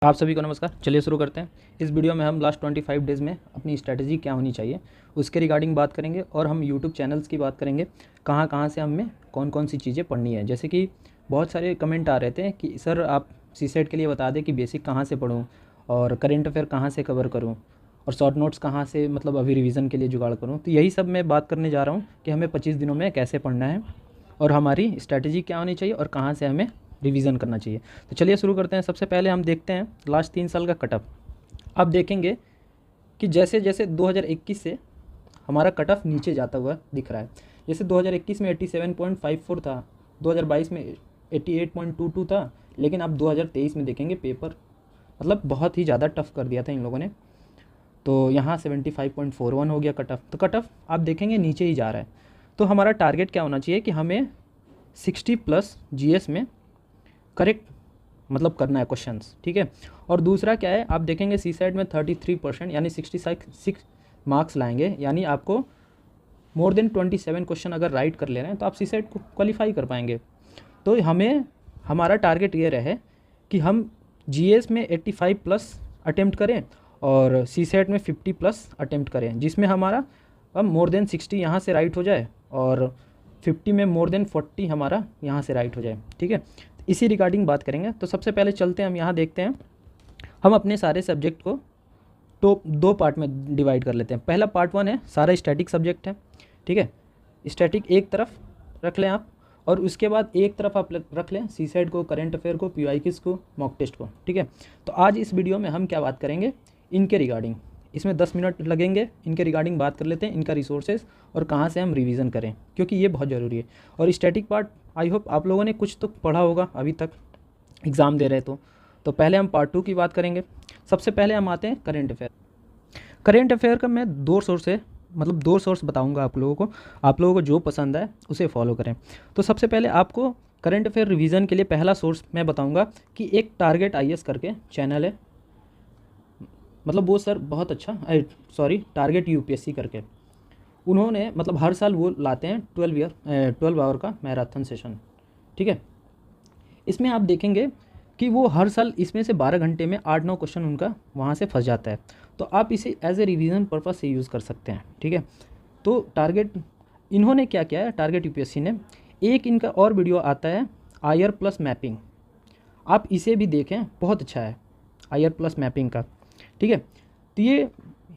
आप सभी को नमस्कार। चलिए शुरू करते हैं। इस वीडियो में हम लास्ट 25 डेज़ में अपनी स्ट्रैटेजी क्या होनी चाहिए उसके रिगार्डिंग बात करेंगे और हम यूट्यूब चैनल्स की बात करेंगे, कहाँ कहाँ से हमें कौन कौन सी चीज़ें पढ़नी है। जैसे कि बहुत सारे कमेंट आ रहे थे कि सर आप सीसेट के लिए बता दें कि बेसिक कहाँ से पढूं और करेंट अफेयर कहाँ से कवर करूँ और शॉर्ट नोट्स कहाँ से मतलब अभी रिवीजन के लिए जुगाड़ करूँ। तो यही सब मैं बात करने जा रहा हूँ कि हमें 25 दिनों में कैसे पढ़ना है और हमारी स्ट्रैटेजी क्या होनी चाहिए और कहाँ से हमें रिवीजन करना चाहिए। तो चलिए शुरू करते हैं। सबसे पहले हम देखते हैं लास्ट 3 साल का कट ऑफ। आप देखेंगे कि जैसे जैसे 2021 से हमारा कट ऑफ नीचे जाता हुआ दिख रहा है। जैसे 2021 में 87.54 था, 2022 में 88.22 था, लेकिन अब 2023 में देखेंगे पेपर मतलब बहुत ही ज़्यादा टफ कर दिया था इन लोगों ने। तो यहाँ 75.41 हो गया कट ऑफ। तो कट ऑफ आप देखेंगे नीचे ही जा रहा है। तो हमारा टारगेट क्या होना चाहिए कि हमें 60+ जीएस में करेक्ट मतलब करना है क्वेश्चंस, ठीक है। और दूसरा क्या है, आप देखेंगे सी साइड में 33% यानी 66 मार्क्स लाएंगे, यानी आपको मोर देन 27 क्वेश्चन अगर राइट कर ले रहे हैं तो आप सी साइड को क्वालिफाई कर पाएंगे। तो हमें हमारा टारगेट ये रहे कि हम जीएस में 85+ अटेम्प्ट करें और सी सेट में 50+ अटेम्प्ट करें, जिसमें हमारा अब मोर देन 60 यहाँ से राइट हो जाए और 50 में मोर देन 40 हमारा यहाँ से राइट हो जाए, ठीक है। इसी रिगार्डिंग बात करेंगे। तो सबसे पहले चलते हैं हम यहाँ देखते हैं, हम अपने सारे सब्जेक्ट को तो 2 पार्ट में डिवाइड कर लेते हैं। पहला पार्ट 1 है सारा स्टैटिक सब्जेक्ट है, ठीक है। स्टैटिक एक तरफ रख लें आप और उसके बाद एक तरफ आप रख लें सी सेट को, करेंट अफेयर को, PYQs को, मॉक टेस्ट को, ठीक है। तो आज इस वीडियो में हम क्या बात करेंगे इनके रिगार्डिंग। इसमें 10 मिनट लगेंगे, इनके रिगार्डिंग बात कर लेते हैं, इनका रिसोर्सेज और कहाँ से हम रिवीजन करें, क्योंकि ये बहुत ज़रूरी है। और स्टैटिक पार्ट आई होप आप लोगों ने कुछ तो पढ़ा होगा अभी तक एग्ज़ाम दे रहे तो पहले हम पार्ट 2 की बात करेंगे। सबसे पहले हम आते हैं करेंट अफेयर। करेंट अफेयर का मैं 2 सोर्स है मतलब 2 सोर्स बताऊंगा आप लोगों को जो पसंद है उसे फॉलो करें। तो सबसे पहले आपको करंट अफेयर रिवीजन के लिए पहला सोर्स मैं बताऊंगा कि एक टारगेट IAS करके चैनल है, मतलब वो सर बहुत अच्छा टारगेट UPSC करके उन्होंने मतलब हर साल वो लाते हैं 12 आवर का मैराथन सेशन, ठीक है। इसमें आप देखेंगे कि वो हर साल इसमें से 12 घंटे में 8-9 क्वेश्चन उनका वहाँ से फंस जाता है। तो आप इसे एज ए रिवीजन पर्पज से यूज़ कर सकते हैं, ठीक है। तो टारगेट इन्होंने क्या किया है, टारगेट UPSC ने एक इनका और वीडियो आता है IR+ मैपिंग, आप इसे भी देखें, बहुत अच्छा है IR+ मैपिंग का, ठीक है। तो ये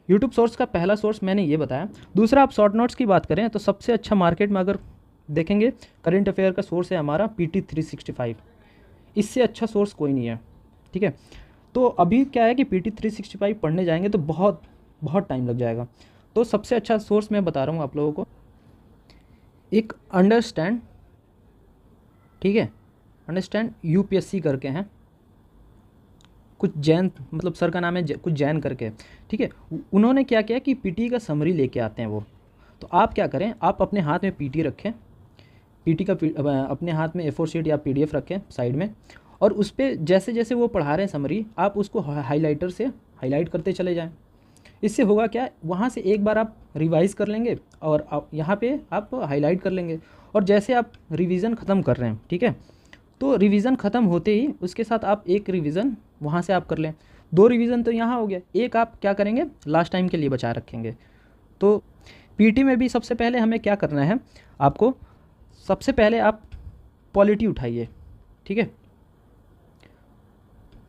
यूट्यूब सोर्स का पहला सोर्स मैंने ये बताया। दूसरा आप शॉर्ट नोट्स की बात करें तो सबसे अच्छा मार्केट में अगर देखेंगे करेंट अफेयर का सोर्स है हमारा PT 365, इससे अच्छा सोर्स कोई नहीं है, ठीक है। तो अभी क्या है कि PT 365 पढ़ने जाएंगे तो बहुत बहुत टाइम लग जाएगा। तो सबसे अच्छा सोर्स मैं बता रहा हूँ आप लोगों को, एक अंडरस्टैंड, ठीक है, अंडरस्टैंड UPSC करके हैं, कुछ जैन मतलब सर का नाम है कुछ जैन करके, ठीक है। उन्होंने क्या किया कि PT का समरी लेके आते हैं वो। तो आप क्या करें, आप अपने हाथ में PT रखें, PT का अपने हाथ में A4 शीट या PDF रखें साइड में, और उस पर जैसे जैसे वो पढ़ा रहे हैं समरी आप उसको हाइलाइटर से हाईलाइट करते चले जाएं। इससे होगा क्या, वहाँ से एक बार आप रिवाइज़ कर लेंगे और यहाँ पे आप हाईलाइट कर लेंगे, और जैसे आप रिवीजन ख़त्म कर रहे हैं, ठीक है, तो रिवीजन ख़त्म होते ही उसके साथ आप एक रिवीजन वहाँ से आप कर लें। 2 रिवीजन तो यहाँ हो गया, एक आप क्या करेंगे लास्ट टाइम के लिए बचा रखेंगे। तो PT में भी सबसे पहले हमें क्या करना है, आपको सबसे पहले आप पॉलिटी उठाइए, ठीक है।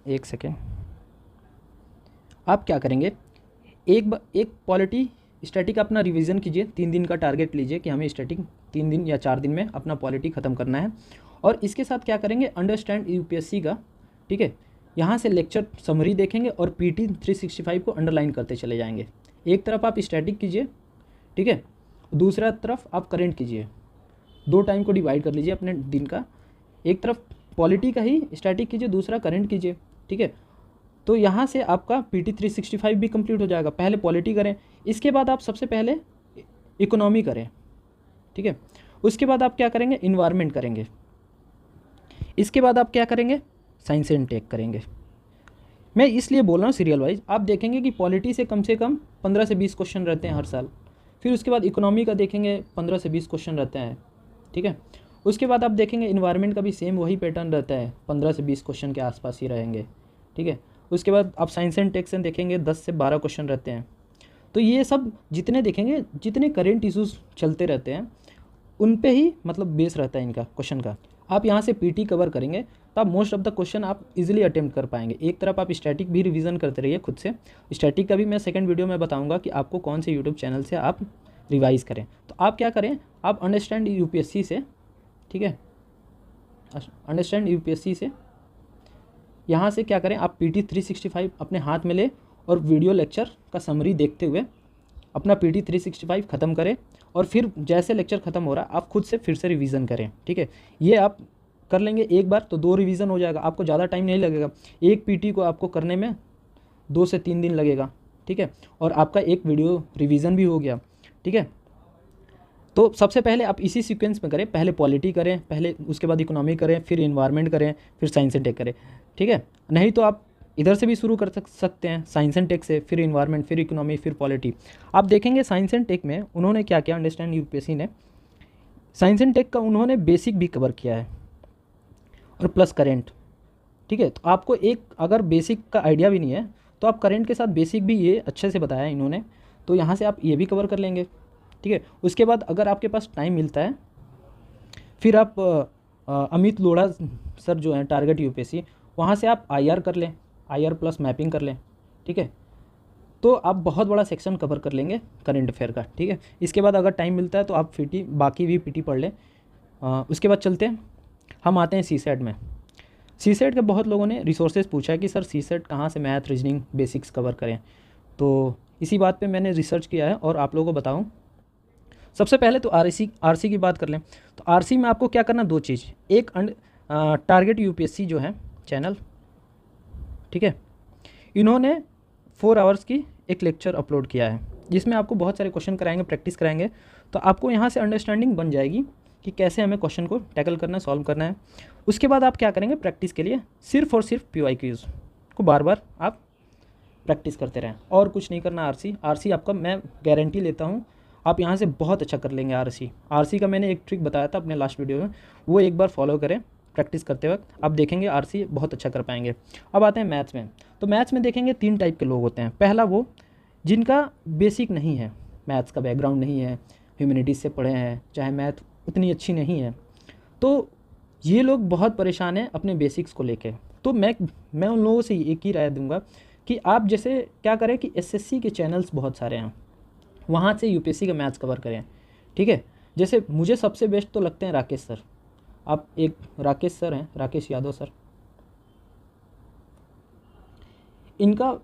एक सेकेंड, आप क्या करेंगे, एक पॉलिटी स्टैटिक अपना रिवीजन कीजिए, 3 दिन का टारगेट लीजिए कि हमें स्टैटिक 3 दिन या 4 दिन में अपना पॉलिटी ख़त्म करना है। और इसके साथ क्या करेंगे, अंडरस्टैंड UPSC का, ठीक है, यहाँ से लेक्चर समरी देखेंगे और PT 365 को अंडरलाइन करते चले जाएंगे। एक तरफ आप स्टैटिक कीजिए, ठीक है, दूसरा तरफ आप करेंट कीजिए, 2 टाइम को डिवाइड कर लीजिए अपने दिन का, एक तरफ पॉलिटी का ही स्टैटिक कीजिए, दूसरा करेंट कीजिए, ठीक है। तो यहाँ से आपका PT 365 भी कंप्लीट हो जाएगा। पहले पॉलिटी करें, इसके बाद आप सबसे पहले इकोनॉमी करें, ठीक है। उसके बाद आप क्या करेंगे, इन्वायरमेंट करेंगे, इसके बाद आप क्या करेंगे, साइंस एंड टेक करेंगे। मैं इसलिए बोल रहा हूँ सीरियल वाइज। आप देखेंगे कि पॉलिटी से कम 15 से 20 क्वेश्चन रहते हैं हर साल, फिर उसके बाद इकोनॉमी का देखेंगे 15 से 20 क्वेश्चन रहते हैं, ठीक है। उसके बाद आप देखेंगे इन्वायरमेंट का भी सेम वही पैटर्न रहता है, 15 से 20 क्वेश्चन के आसपास ही रहेंगे, ठीक है। उसके बाद आप साइंस एंड टेक से देखेंगे 10 से 12 क्वेश्चन रहते हैं। तो ये सब जितने देखेंगे, जितने करेंट इश्यूज चलते रहते हैं उन पे ही मतलब बेस रहता है इनका क्वेश्चन का। आप यहाँ से पीटी कवर करेंगे तो आप मोस्ट ऑफ द क्वेश्चन आप इजीली अटेम्प्ट कर पाएंगे। एक तरफ आप स्टैटिक भी रिवीजन करते रहिए खुद से। स्टैटिक का भी मैं सेकंड वीडियो में बताऊंगा कि आपको कौन से यूट्यूब चैनल से आप रिवाइज़ करें। तो आप क्या करें, आप अंडरस्टैंड यूपीएससी से, ठीक है, अंडरस्टैंड यूपीएससी से यहाँ से क्या करें, आप पीटी 365 अपने हाथ में ले और वीडियो लेक्चर का समरी देखते हुए अपना पीटी 365 ख़त्म करें और फिर जैसे लेक्चर ख़त्म हो रहा है आप खुद से फिर से रिवीजन करें। ठीक है, ये आप कर लेंगे एक बार तो 2 रिवीजन हो जाएगा, आपको ज़्यादा टाइम नहीं लगेगा। एक पीटी को आपको करने में 2 से 3 दिन लगेगा। ठीक है, और आपका एक वीडियो रिवीजन भी हो गया। ठीक है, तो सबसे पहले आप इसी सीक्वेंस में करें, पहले पॉलिटी करें, पहले उसके बाद इकोनॉमी करें, फिर इन्वायरमेंट करें, फिर साइंस एंड टेक करें। ठीक है, नहीं तो आप इधर से भी शुरू कर सकते हैं, साइंस एंड टेक से, फिर इन्वायरमेंट, फिर इकोनॉमी, फिर पॉलिटी। आप देखेंगे साइंस एंड टेक में उन्होंने क्या किया, अंडरस्टैंड यूपीएससी ने साइंस एंड टेक का उन्होंने बेसिक भी कवर किया है और प्लस करेंट। ठीक है, तो आपको एक अगर बेसिक का आइडिया भी नहीं है तो आप करेंट के साथ बेसिक भी ये अच्छे से बताया है इन्होंने, तो यहाँ से आप ये भी कवर कर लेंगे। ठीक है, उसके बाद अगर आपके पास टाइम मिलता है फिर आप अमित लोढ़ा सर जो हैं टारगेट यूपीएससी, वहाँ से आप आईआर कर लें, आईआर प्लस मैपिंग कर लें। ठीक है, तो आप बहुत बड़ा सेक्शन कवर कर लेंगे करंट अफेयर का। ठीक है, इसके बाद अगर टाइम मिलता है तो आप पीटी बाकी भी पीटी पढ़ लें। उसके बाद चलते हैं, हम आते हैं सीसेट में। सीसेट के बहुत लोगों ने रिसोर्सेज पूछा है कि सर सीसेट कहाँ से मैथ रीजनिंग बेसिक्स कवर करें, तो इसी बात पे मैंने रिसर्च किया है और आप लोगों को बताऊं। सबसे पहले तो आरसी की बात कर लें तो आरसी में आपको क्या करना, 2 चीज़। एक टारगेट यूपीएससी जो है चैनल, ठीक है, इन्होंने 4 आवर्स की एक लेक्चर अपलोड किया है जिसमें आपको बहुत सारे क्वेश्चन कराएंगे, प्रैक्टिस कराएंगे, तो आपको यहाँ से अंडरस्टैंडिंग बन जाएगी कि कैसे हमें क्वेश्चन को टैकल करना है, सॉल्व करना है। उसके बाद आप क्या करेंगे, प्रैक्टिस के लिए सिर्फ और सिर्फ PYQs को बार बार आप प्रैक्टिस करते रहें और कुछ नहीं करना। आरसी आपका मैं गारंटी लेता हूँ आप यहाँ से बहुत अच्छा कर लेंगे। आरसी का मैंने एक ट्रिक बताया था अपने लास्ट वीडियो में, वो एक बार फॉलो करें प्रैक्टिस करते वक्त, आप देखेंगे आरसी बहुत अच्छा कर पाएंगे। अब आते हैं मैथ्स में, तो मैथ्स में देखेंगे 3 टाइप के लोग होते हैं। पहला वो जिनका बेसिक नहीं है, मैथ्स का बैकग्राउंड नहीं है, ह्यूमैनिटीज़ से पढ़े हैं, चाहे मैथ उतनी अच्छी नहीं है, तो ये लोग बहुत परेशान हैं अपने बेसिक्स को लेके। तो मैं उन लोगों से एक ही राय दूंगा कि आप जैसे क्या करें कि एसएससी के चैनल्स बहुत सारे हैं, वहाँ से यूपीएससी का मैथ्स कवर करें। ठीक है, जैसे मुझे सबसे बेस्ट तो लगते हैं राकेश सर। आप एक राकेश सर हैं, राकेश यादव सर, इनका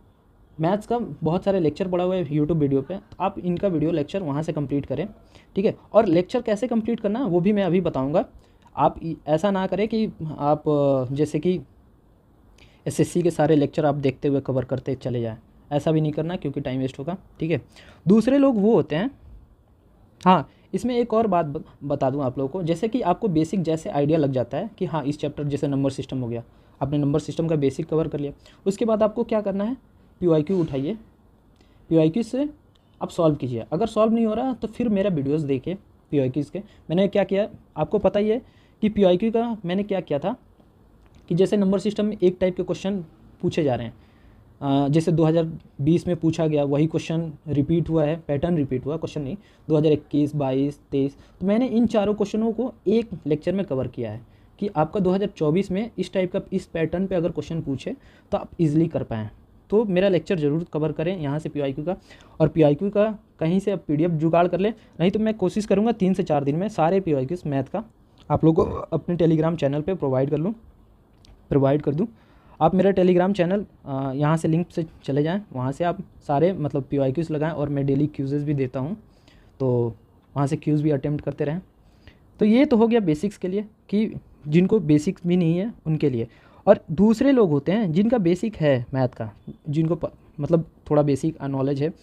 मैथ्स का बहुत सारे लेक्चर पड़ा हुआ है यूट्यूब वीडियो पे, तो आप इनका वीडियो लेक्चर वहाँ से कंप्लीट करें। ठीक है, और लेक्चर कैसे कंप्लीट करना है वो भी मैं अभी बताऊँगा। आप ऐसा ना करें कि आप जैसे कि एसएससी के सारे लेक्चर आप देखते हुए कवर करते चले जाएं, ऐसा भी नहीं करना क्योंकि टाइम वेस्ट होगा। ठीक है, दूसरे लोग वो होते हैं, हाँ इसमें एक और बात बता दूं आप लोगों को, जैसे कि आपको बेसिक जैसे आइडिया लग जाता है कि हाँ इस चैप्टर जैसे नंबर सिस्टम हो गया, आपने नंबर सिस्टम का बेसिक कवर कर लिया, उसके बाद आपको क्या करना है, PYQ उठाइए, PYQ से आप सॉल्व कीजिए। अगर सॉल्व नहीं हो रहा तो फिर मेरा वीडियोस देखिए PYQs के। मैंने क्या किया आपको पता ही है कि PYQ का मैंने क्या किया था कि जैसे नंबर सिस्टम में एक टाइप के क्वेश्चन पूछे जा रहे हैं, जैसे 2020 में पूछा गया वही क्वेश्चन रिपीट हुआ है, पैटर्न रिपीट हुआ, क्वेश्चन नहीं, 2021, 22, 23, तो मैंने इन चारों क्वेश्चनों को एक लेक्चर में कवर किया है कि आपका 2024 में इस टाइप का इस पैटर्न पे अगर क्वेश्चन पूछे तो आप इजीली कर पाएँ। तो मेरा लेक्चर ज़रूर कवर करें यहाँ से PYQ का, और PYQ का कहीं से आप PDF जुगाड़ कर लें, नहीं तो मैं कोशिश करूँगा 3 से 4 दिन में सारे PYQs मैथ का आप लोगों को अपने टेलीग्राम चैनल पर प्रोवाइड कर दूँ। आप मेरा टेलीग्राम चैनल यहाँ से लिंक से चले जाएं, वहाँ से आप सारे मतलब PYQs लगाएं और मैं डेली क्यूज़ेस भी देता हूँ, तो वहाँ से क्यूज़ भी अटेम्प्ट करते रहें। तो ये तो हो गया बेसिक्स के लिए कि जिनको बेसिक्स भी नहीं है उनके लिए। और दूसरे लोग होते हैं जिनका बेसिक है मैथ का, जिनको मतलब थोड़ा बेसिक नॉलेज है,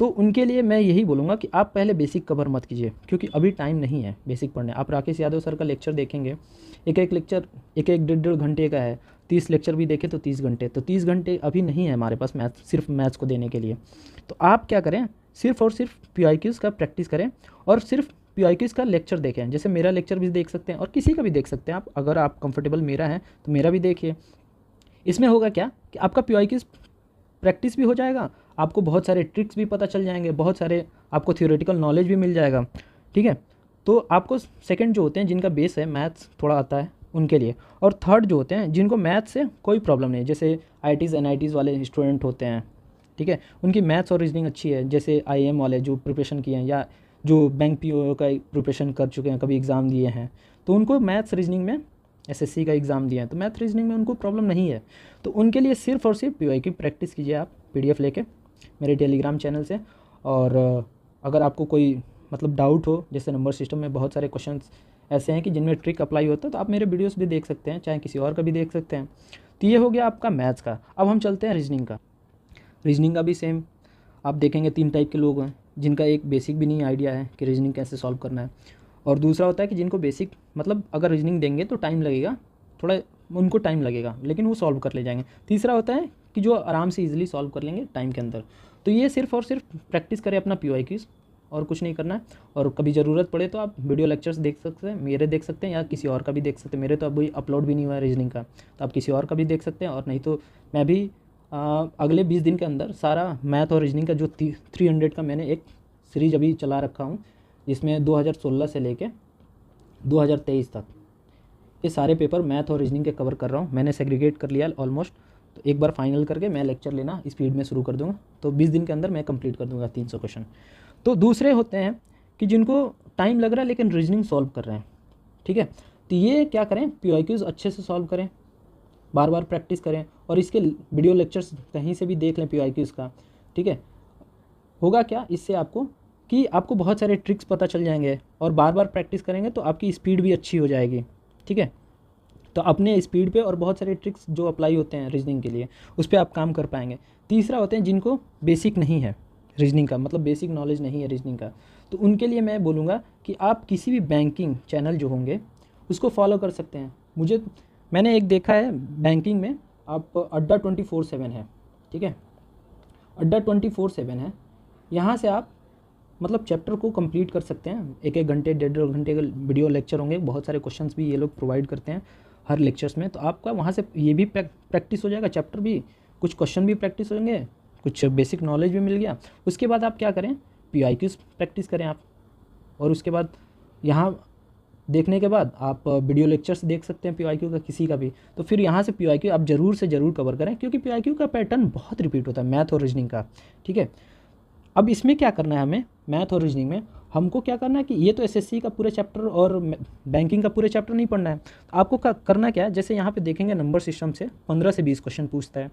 तो उनके लिए मैं यही बोलूँगा कि आप पहले बेसिक कवर मत कीजिए क्योंकि अभी टाइम नहीं है बेसिक पढ़ने। आप राकेश यादव सर का लेक्चर देखेंगे, एक लेक्चर 1-1 घंटे का है, 30 लेक्चर भी देखें तो 30 घंटे, तो 30 घंटे अभी नहीं है हमारे पास मैथ, सिर्फ मैथ्स को देने के लिए। तो आप क्या करें, सिर्फ और सिर्फ PYQs का प्रैक्टिस करें और सिर्फ PYQs का लेक्चर देखें। जैसे मेरा लेक्चर भी देख सकते हैं और किसी का भी देख सकते हैं आप, अगर आप कंफर्टेबल मेरा है तो मेरा भी देखिए। इसमें होगा क्या कि आपका PYQ प्रैक्टिस भी हो जाएगा, आपको बहुत सारे ट्रिक्स भी पता चल जाएंगे, बहुत सारे आपको थ्योरेटिकल नॉलेज भी मिल जाएगा, ठीक है। तो आपको सेकंड जो होते हैं जिनका बेस है मैथ्स थोड़ा आता है उनके लिए, और थर्ड जो होते हैं जिनको मैथ्स से कोई प्रॉब्लम नहीं है, जैसे IITs NITs वाले स्टूडेंट होते हैं, ठीक है, उनकी मैथ्स और रीजनिंग अच्छी है, जैसे IIM वाले जो प्रिपरेशन किए हैं या जो बैंक PO का प्रिपरेशन कर चुके हैं, कभी एग्ज़ाम दिए हैं, तो उनको मैथ्स रीजनिंग में SSC का एग्ज़ाम दिया है तो मैथ रीजनिंग में उनको प्रॉब्लम नहीं है। तो उनके लिए सिर्फ और सिर्फ PYQ प्रैक्टिस कीजिए आप PDF लेके मेरे टेलीग्राम चैनल से। और अगर आपको कोई मतलब डाउट हो, जैसे नंबर सिस्टम में बहुत सारे क्वेश्चंस ऐसे हैं कि जिनमें ट्रिक अप्लाई होता है, तो आप मेरे वीडियोस भी देख सकते हैं, चाहे किसी और का भी देख सकते हैं। तो ये हो गया आपका मैथ्स का। अब हम चलते हैं रीजनिंग का। रीजनिंग का भी सेम आप देखेंगे 3 टाइप के लोग हैं, जिनका एक बेसिक भी नहीं आइडिया है कि रीजनिंग कैसे सॉल्व करना है, और दूसरा होता है कि जिनको बेसिक मतलब अगर रीजनिंग देंगे तो टाइम लगेगा, थोड़ा उनको टाइम लगेगा लेकिन वो सॉल्व कर ले जाएंगे। तीसरा होता है कि जो आराम से ईजिली सॉल्व कर लेंगे टाइम के अंदर। तो ये सिर्फ और सिर्फ प्रैक्टिस करें अपना PYQs, और कुछ नहीं करना है। और कभी ज़रूरत पड़े तो आप वीडियो लेक्चर्स देख सकते हैं, मेरे देख सकते हैं या किसी और का भी देख सकते हैं। मेरे तो अभी अपलोड भी नहीं हुआ है रीजनिंग का, तो आप किसी और का भी देख सकते हैं। और नहीं तो मैं भी अगले 20 दिन के अंदर सारा मैथ और रीजनिंग का जो 300 का मैंने एक सीरीज अभी चला रखा हूँ, जिसमें 2016 से लेके 2023 तक ये सारे पेपर मैथ और रीजनिंग के कवर कर रहा हूँ। मैंने सेग्रीगेट कर लिया ऑलमोस्ट, तो एक बार फाइनल करके मैं लेक्चर लेना स्पीड में शुरू कर दूँगा, तो 20 दिन के अंदर मैं कंप्लीट कर दूँगा 300 क्वेश्चन। तो दूसरे होते हैं कि जिनको टाइम लग रहा है लेकिन रीजनिंग सॉल्व कर रहे हैं, ठीक है। तो ये क्या करें, PYQs अच्छे से सॉल्व करें, बार बार प्रैक्टिस करें, और इसके वीडियो लेक्चर्स कहीं से भी देख लें PYQs का, ठीक है। होगा क्या इससे आपको कि आपको बहुत सारे ट्रिक्स पता चल जाएंगे, और बार बार प्रैक्टिस करेंगे तो आपकी स्पीड भी अच्छी हो जाएगी, ठीक है। तो अपने स्पीड पे और बहुत सारे ट्रिक्स जो अप्लाई होते हैं रीजनिंग के लिए, उस पर आप काम कर पाएंगे। तीसरा होते हैं जिनको बेसिक नहीं है रीजनिंग का, मतलब बेसिक नॉलेज नहीं है रीजनिंग का, तो उनके लिए मैं बोलूँगा कि आप किसी भी बैंकिंग चैनल जो होंगे उसको फॉलो कर सकते हैं। मैंने एक देखा है बैंकिंग में, आप अड्डा 24/7 है, ठीक है, अड्डा 24/7 है, यहाँ से आप मतलब चैप्टर को कंप्लीट कर सकते हैं। 1-1 घंटे 1.5 घंटे के वीडियो लेक्चर होंगे, बहुत सारे क्वेश्चंस भी ये लोग प्रोवाइड करते हैं हर लेक्चर्स में। तो आपका वहाँ से ये भी प्रैक्टिस हो जाएगा, चैप्टर भी, कुछ क्वेश्चन भी प्रैक्टिस होंगे, कुछ बेसिक नॉलेज भी मिल गया। उसके बाद आप क्या करें, PYQs प्रैक्टिस करें आप, और उसके बाद यहाँ देखने के बाद आप वीडियो लेक्चर्स देख सकते हैं PYQ का किसी का भी। तो फिर यहाँ से PYQ आप ज़रूर से ज़रूर कवर करें, क्योंकि PYQ का पैटर्न बहुत रिपीट होता है मैथ और रीजनिंग का, ठीक है। अब इसमें क्या करना है हमें, मैथ और रीजनिंग में हमको क्या करना है कि ये तो SSC का पूरे चैप्टर और बैंकिंग का पूरे चैप्टर नहीं पढ़ना है। आपको करना क्या है, जैसे यहाँ पे देखेंगे नंबर सिस्टम से 15 से 20 क्वेश्चन पूछता है,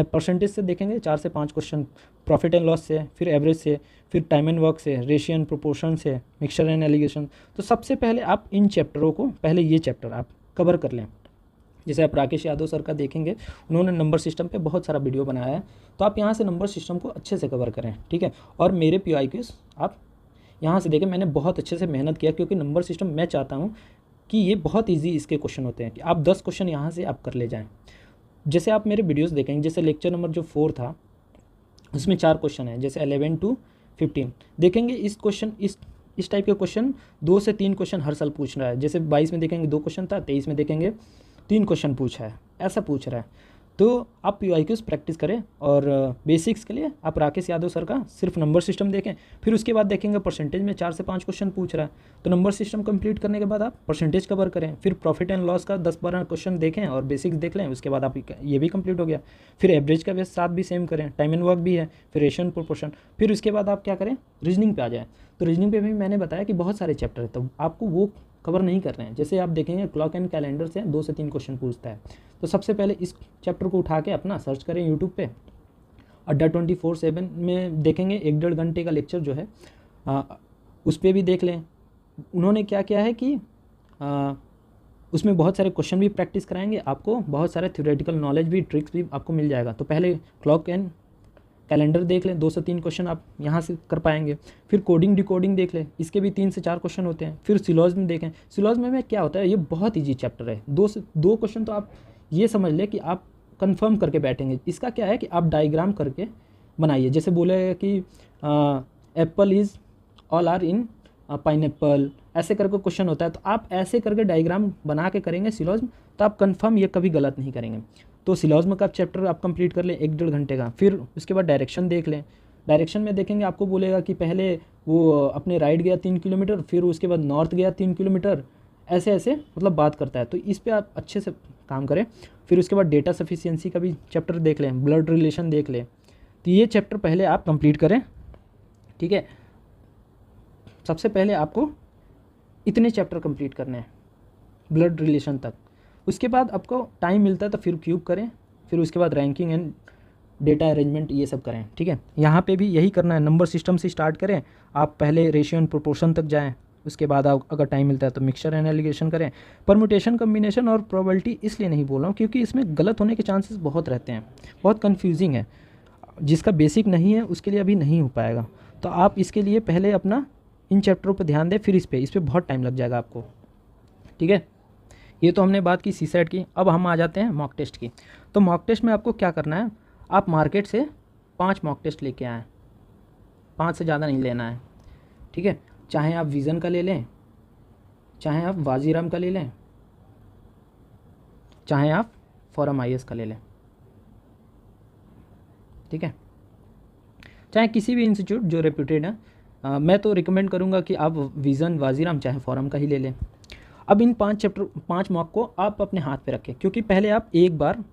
परसेंटेज से देखेंगे 4 से 5 क्वेश्चन, प्रॉफिट एंड लॉस से, फिर एवरेज से, फिर टाइम एंड वर्क से, रेशियो एंड प्रोपोर्शन से, मिक्सचर एंड एलिगेशन। तो सबसे पहले आप इन चैप्टरों को, पहले ये चैप्टर आप कवर कर लें। जैसे आप राकेश यादव सर का देखेंगे, उन्होंने नंबर सिस्टम पे बहुत सारा वीडियो बनाया है, तो आप यहाँ से नंबर सिस्टम को अच्छे से कवर करें, ठीक है। और मेरे PYQs आप यहाँ से देखें, मैंने बहुत अच्छे से मेहनत किया, क्योंकि नंबर सिस्टम मैं चाहता हूँ कि ये बहुत ईजी इसके क्वेश्चन होते हैं कि आप 10 क्वेश्चन यहाँ से आप कर ले जाएँ। जैसे आप मेरे वीडियोज़ देखेंगे, जैसे लेक्चर नंबर जो 4 था उसमें 4 क्वेश्चन है, जैसे 11 to 15 देखेंगे, इस क्वेश्चन इस टाइप के क्वेश्चन 2 से 3 क्वेश्चन हर साल पूछ रहा है। जैसे 22 में देखेंगे 2 क्वेश्चन था, 23 में देखेंगे 3 क्वेश्चन पूछा है, ऐसा पूछ रहा है। तो आप PYQs प्रैक्टिस करें, और बेसिक्स के लिए आप राकेश यादव सर का सिर्फ नंबर सिस्टम देखें, फिर उसके बाद देखेंगे परसेंटेज में 4 से 5 क्वेश्चन पूछ रहा है, तो नंबर सिस्टम कंप्लीट करने के बाद आप परसेंटेज कवर करें, फिर प्रॉफिट एंड लॉस का 10-12 क्वेश्चन देखें और बेसिक्स देख लें, उसके बाद आप ये भी कंप्लीट हो गया। फिर एवरेज का साथ भी सेम करें, टाइम एंड वर्क भी है, फिर रेशियो एंड प्रोपोर्शन। फिर उसके बाद आप क्या करें, रीजनिंग पे आ जाए। तो रीजनिंग पे भी मैंने बताया कि बहुत सारे चैप्टर है, तो आपको वो कवर नहीं कर रहे हैं। जैसे आप देखेंगे क्लॉक एंड कैलेंडर से 2 से 3 क्वेश्चन पूछता है, तो सबसे पहले इस चैप्टर को उठा के अपना सर्च करें यूट्यूब पे, अड्डा 24/7 में देखेंगे 1-1.5 घंटे का लेक्चर जो है उस पर भी देख लें। उन्होंने क्या किया है कि उसमें बहुत सारे क्वेश्चन भी प्रैक्टिस कराएंगे आपको, बहुत सारे थ्योरेटिकल नॉलेज भी, ट्रिक्स भी आपको मिल जाएगा। तो पहले क्लॉक एंड कैलेंडर देख लें, 2 से 3 क्वेश्चन आप यहाँ से कर पाएंगे। फिर कोडिंग डिकोडिंग देख लें, इसके भी 3 से 4 क्वेश्चन होते हैं। फिर सिलॉजिज्म देखें, सिलॉजिज्म में क्या होता है, ये बहुत ईजी चैप्टर है। 2 क्वेश्चन तो आप ये समझ लें कि आप कंफर्म करके बैठेंगे। इसका क्या है कि आप डायग्राम करके बनाइए, जैसे बोले कि apple is all are in pineapple, ऐसे करके क्वेश्चन होता है, तो आप ऐसे करके डायग्राम बना के करेंगे सिलॉजिज्म, तो आप कंफर्म ये कभी गलत नहीं करेंगे। तो सिलॉजिज्म का चैप्टर आप कंप्लीट कर लें 1-1.5 घंटे का। फिर उसके बाद डायरेक्शन देख लें। डायरेक्शन में देखेंगे आपको बोलेगा कि पहले वो अपने राइट गया 3 किलोमीटर, फिर उसके बाद नॉर्थ गया 3 किलोमीटर, ऐसे ऐसे मतलब बात करता है। तो इस पे आप अच्छे से काम करें। फिर उसके बाद डेटा सफिशिएंसी का भी चैप्टर देख लें, ब्लड रिलेशन देख लें। तो ये चैप्टर पहले आप कंप्लीट करें, ठीक है। सबसे पहले आपको इतने चैप्टर कंप्लीट करने हैं ब्लड रिलेशन तक। उसके बाद आपको टाइम मिलता है तो फिर क्यूब करें, फिर उसके बाद रैंकिंग एंड डेटा अरेंजमेंट ये सब करें, ठीक है। यहाँ पे भी यही करना है, नंबर सिस्टम से स्टार्ट करें। आप पहले रेशियो एंड प्रोपोर्शन तक जाएं, उसके बाद आप अगर टाइम मिलता है तो मिक्सचर एंड एलिगेशन करें। परम्यूटेशन कम्बिनेशन और प्रोबेबिलिटी इसलिए नहीं बोल रहा हूँ क्योंकि इसमें गलत होने के चांसेस बहुत रहते हैं, बहुत कन्फ्यूजिंग है। जिसका बेसिक नहीं है उसके लिए अभी नहीं हो पाएगा। तो आप इसके लिए पहले अपना इन चैप्टरों पर ध्यान दें, फिर इस पर बहुत टाइम लग जाएगा आपको, ठीक है। ये तो हमने बात की सीसेट की। अब हम आ जाते हैं मॉक टेस्ट की। तो मॉक टेस्ट में आपको क्या करना है, आप मार्केट से 5 मॉक टेस्ट लेके आएँ, 5 से ज़्यादा नहीं लेना है, ठीक है। चाहे आप विज़न का ले लें, चाहे आप वाजीराम का ले लें, चाहे आप फोरम IAS का ले लें, ठीक है। चाहे किसी भी इंस्टीट्यूट जो रेप्यूटेड है। मैं तो रिकमेंड करूँगा कि आप विज़न, वाजीराम चाहे फोरम का ही ले लें। अब इन 5 मॉक को आप अपने हाथ पे रखें, क्योंकि पहले आप एक बार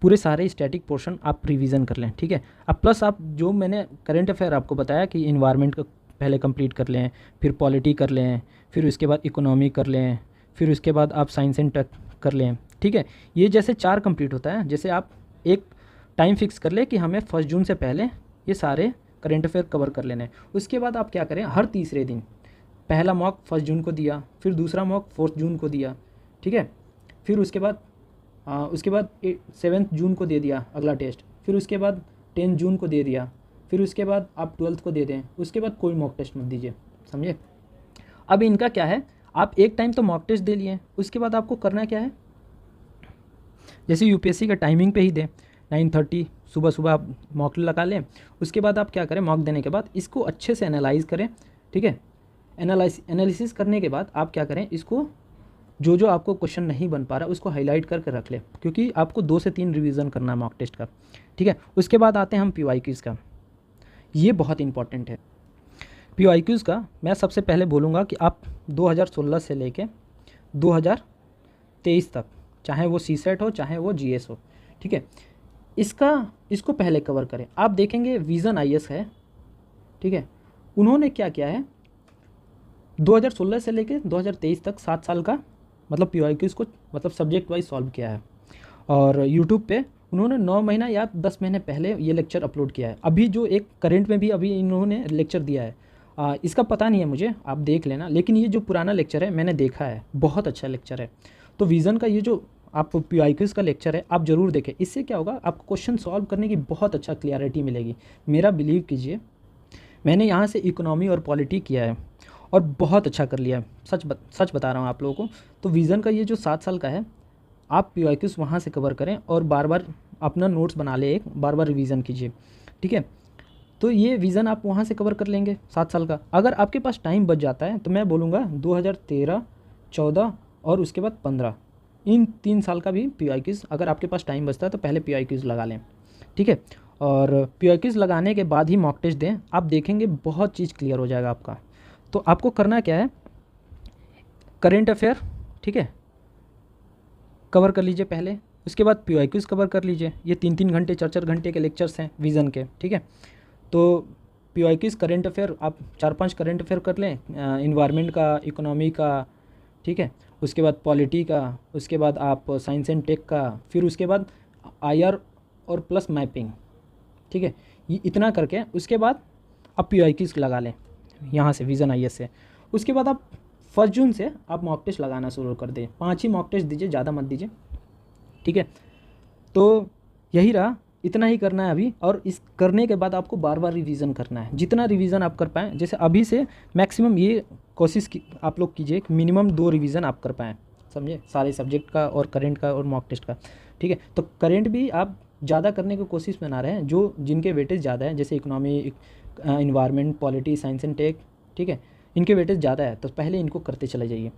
पूरे सारे स्टैटिक पोर्शन आप रिवीजन कर लें, ठीक है। अब प्लस आप जो मैंने करंट अफेयर आपको बताया कि इन्वायरमेंट का पहले कंप्लीट कर लें, फिर पॉलिटी कर लें, फिर उसके बाद इकोनॉमी कर लें, फिर उसके बाद आप साइंस एंड टेक कर लें, ठीक है। ये जैसे 4 कंप्लीट होता है, जैसे आप एक टाइम फिक्स कर लें कि हमें 1 जून से पहले ये सारे करंट अफेयर कवर कर लेने हैं। उसके बाद आप क्या करें, हर तीसरे दिन पहला मॉक 1 जून को दिया, फिर दूसरा मॉक 4 जून को दिया, ठीक है। फिर उसके बाद 7 जून को दे दिया अगला टेस्ट, फिर उसके बाद 10 जून को दे दिया, फिर उसके बाद आप 12th को दे दें, उसके बाद कोई मॉक टेस्ट मत दीजिए, समझे। अब इनका क्या है, आप एक टाइम तो मॉक टेस्ट दे लिए, उसके बाद आपको करना क्या है, जैसे यूपीएससी का टाइमिंग पे ही दें, 9:30 सुबह आप मॉक लगा लें। उसके बाद आप क्या करें, मॉक देने के बाद इसको अच्छे से एनालाइज करें, ठीक है। एनालिसिस करने के बाद आप क्या करें, इसको जो आपको क्वेश्चन नहीं बन पा रहा उसको हाईलाइट करके रख ले, क्योंकि आपको 2 से 3 रिवीजन करना है मॉक टेस्ट का, ठीक है। उसके बाद आते हैं हम PYQs का। ये बहुत इंपॉर्टेंट है। PYQs का मैं सबसे पहले बोलूँगा कि आप 2016 से लेके 2023 तक, चाहे वो CSET हो चाहे वो GS हो, ठीक है, इसको पहले कवर करें। आप देखेंगे विज़न IAS है, ठीक है, उन्होंने क्या किया है, 2016 से लेके 2023 तक 7 साल का मतलब PYQs को मतलब सब्जेक्ट वाइज सॉल्व किया है। और यूट्यूब पे उन्होंने 9 महीना या 10 महीने पहले ये लेक्चर अपलोड किया है। अभी जो एक करंट में भी अभी इन्होंने लेक्चर दिया है, इसका पता नहीं है मुझे, आप देख लेना। लेकिन ये जो पुराना लेक्चर है मैंने देखा है, बहुत अच्छा लेक्चर है। तो विज़न का ये जो आप PYQs का लेक्चर है आप ज़रूर देखें। इससे क्या होगा, आपको क्वेश्चन सॉल्व करने की बहुत अच्छा क्लियरिटी मिलेगी। मेरा बिलीव कीजिए, मैंने यहाँ से इकोनॉमी और पॉलिटी किया है और बहुत अच्छा कर लिया है, सच बता रहा हूँ आप लोगों को। तो विज़न का ये जो 7 साल का है, आप PYQs वहाँ से कवर करें और बार बार अपना नोट्स बना ले, एक बार रिवीजन कीजिए, ठीक है। तो ये विज़न आप वहाँ से कवर कर लेंगे 7 साल का। अगर आपके पास टाइम बच जाता है तो मैं बोलूँगा 2013, 14 और उसके बाद 15, इन 3 साल का भी PYQs अगर आपके पास टाइम बचता है तो पहले PYQs लगा लें, ठीक है। और PYQs लगाने के बाद ही मॉक टेस्ट दें, आप देखेंगे बहुत चीज़ क्लियर हो जाएगा आपका। तो आपको करना क्या है, करेंट अफेयर, ठीक है, कवर कर लीजिए पहले। उसके बाद PYQs कवर कर लीजिए। ये 3-3 घंटे 4-4 घंटे के लेक्चर्स हैं विज़न के, ठीक है। तो PYQs करेंट अफेयर आप 4-5 करेंट अफेयर कर लें, इन्वायरमेंट का, इकोनॉमी का, ठीक है। उसके बाद पॉलिटी का, उसके बाद आप साइंस एंड टेक का, फिर उसके बाद IR और प्लस मैपिंग, ठीक है। ये इतना करके उसके बाद आप PYQs लगा लें यहाँ से विज़न IAS से। उसके बाद आप 1 जून से आप मॉक टेस्ट लगाना शुरू कर दें। 5 ही मॉक टेस्ट दीजिए, ज़्यादा मत दीजिए, ठीक है। तो यही रहा, इतना ही करना है अभी। और इस करने के बाद आपको बार बार रिवीजन करना है, जितना रिवीजन आप कर पाएँ। जैसे अभी से मैक्सिमम ये कोशिश की आप लोग कीजिए कि मिनिमम 2 रिवीजन आप कर पाएँ, समझे, सारे सब्जेक्ट का और करेंट का और मॉक टेस्ट का, ठीक है। तो करेंट भी आप ज़्यादा करने की कोशिश बना रहे हैं, जो जिनके वेटेज ज़्यादा है, जैसे economy, environment, polity, science and tech, ठीक है, इनके वेटेज ज़्यादा है तो पहले इनको करते चले जाइए।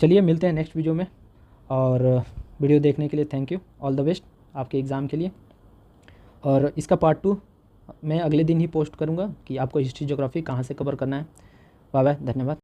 चलिए मिलते हैं नेक्स्ट वीडियो में, और वीडियो देखने के लिए thank you, all the best. आपके एग्ज़ाम के लिए। और इसका पार्ट 2 मैं अगले दिन ही पोस्ट करूँगा कि आपको हिस्ट्री ज्योग्राफी कहाँ से कवर करना है। बाय बाय, धन्यवाद।